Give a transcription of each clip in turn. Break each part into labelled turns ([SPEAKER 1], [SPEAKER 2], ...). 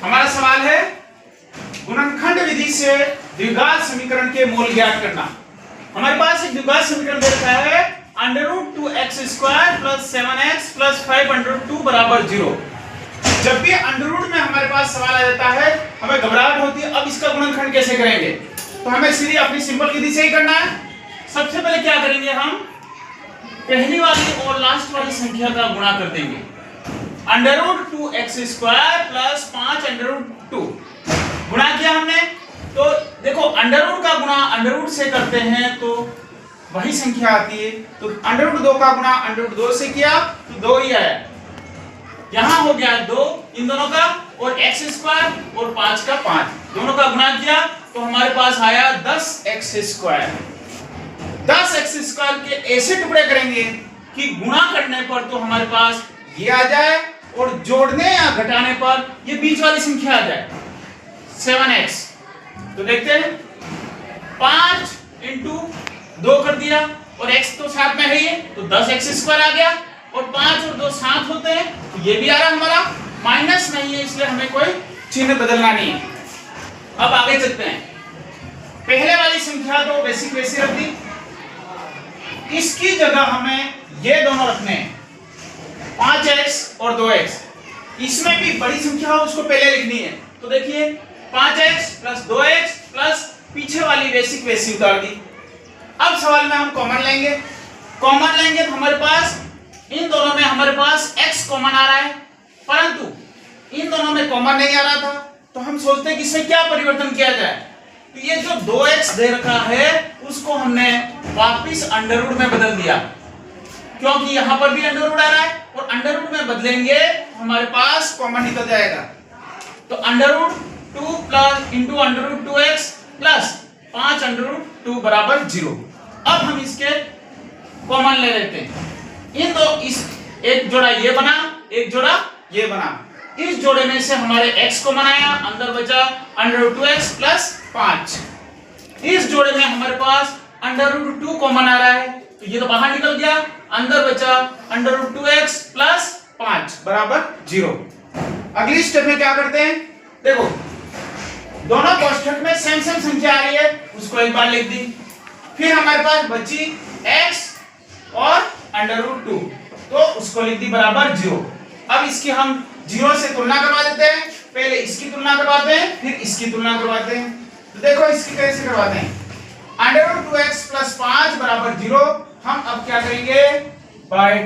[SPEAKER 1] हमारा सवाल है गुणनखंड विधि से द्विघात समीकरण के मूल ज्ञात करना। हमारे पास एक द्विघात समीकरण दे रखा है √2x² + 7x + 5√2 = 0। जब भी अंडररूट में हमारे पास सवाल आ जाता है हमें घबराहट होती है, अब इसका गुणनखंड कैसे करेंगे, तो हमें सीधी अपनी सिंपल विधि से ही करना है। सबसे पहले क्या करेंगे, हम पहली वाली और लास्ट वाली संख्या का गुणा कर देंगे। √2x² + 5√2 गुणा किया हमने, तो देखो अंडररूट का गुणा अंडररूट से करते हैं तो वही संख्या आती है, तो √2 का गुणा √2 से किया तो 2 ही आया। यहां हो गया 2 इन दोनों का, और x² और 5 का 5 दोनों का गुणा किया तो हमारे पास आया 10x²। 10x² के ऐसे टुकड़े करेंगे कि गुणा करने पर तो हमारे पास ये आ जाए और जोड़ने या घटाने पर ये बीच वाली संख्या आ जाए 7x। तो देखते हैं 5 × 2 कर दिया और x तो साथ में है ही, तो 10x² आ गया, और 5 और 2 साथ होते हैं तो ये भी आ रहा हमारा, माइनस नहीं है इसलिए हमें कोई चिन्ह बदलना नहीं है। अब आगे चलते हैं। पहले वाली संख्या तो बेसिक वैसी रख दी, इसकी जगह हमें ये दोनों रखने हैं 5x और 2x। इसमें भी बड़ी संख्या हो उसको पहले लिखनी है, तो देखिए 5x + 2x प्लस पीछे वाली बेसिक वैसी उतार दी। अब सवाल में हम कॉमन लेंगे तो हमारे पास इन दोनों में हमारे पास x कॉमन आ रहा है, परंतु इन दोनों में कॉमन नहीं आ रहा था, तो हम सोचते हैं कि इसमें क्या परिवर्तन किया जाए। तो ये जो 2x दे रखा है उसको हमने वापिस अंडररूट में बदल दिया, क्योंकि यहां पर भी अंडररूट आ रहा है और अंडररूट में बदलेंगे हमारे पास कॉमन निकल जाएगा। तो √2 × √2x प्लस 5√2 = 0। अब हम इसके कॉमन ले लेते हैं। इन दो इस एक जोड़ा ये बना, एक जोड़ा ये बना, इस जोड़े में से हमारे x कॉमन आया, अंदर बचा √2x प्लस 5। इस जोड़े में हमारे पास √2 कॉमन आ रहा है, तो ये तो बाहर निकल गया, अंदर बचा √2x प्लस 5 = 0। अगली स्टेप में क्या करते हैं, देखो दोनों कोष्ठक में सेम संख्या आ रही है, उसको एक बार लिख दी, फिर हमारे पास बची x और √2, तो उसको लिख दी =0। अब इसकी हम 0 से तुलना करवा देते हैं, पहले इसकी तुलना करवाते हैं फिर इसकी तुलना करवाते हैं। तो देखो इसकी कैसे करवाते हैं, √2x + 5 = 0। हम अब क्या करेंगे, बाय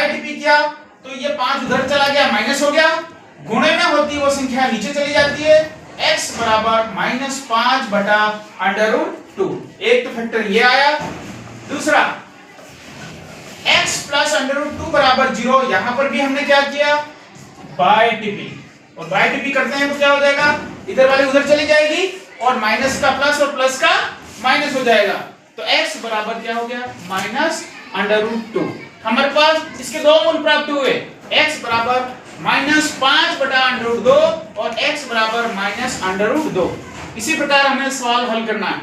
[SPEAKER 1] टीपी किया तो ये 5 उधर चला गया, माइनस हो गया, गुणे में होती वो संख्या नीचे चली जाती है, x = -5/√2। एक तो फैक्टर ये आया, दूसरा x + √2 = 0। यहां पर भी हमने क्या किया, बाय टीपी, और बाय टीपी करते हैं तो क्या हो जाएगा, इधर वाली उधर चली जाएगी और माइनस का प्लस और प्लस का माइनस हो जाएगा, तो x बराबर क्या हो गया, -√2। हमारे पास इसके दो मूल प्राप्त हुए, x बराबर -5/√2 और x बराबर -√2। इसी प्रकार हमें सवाल हल करना है।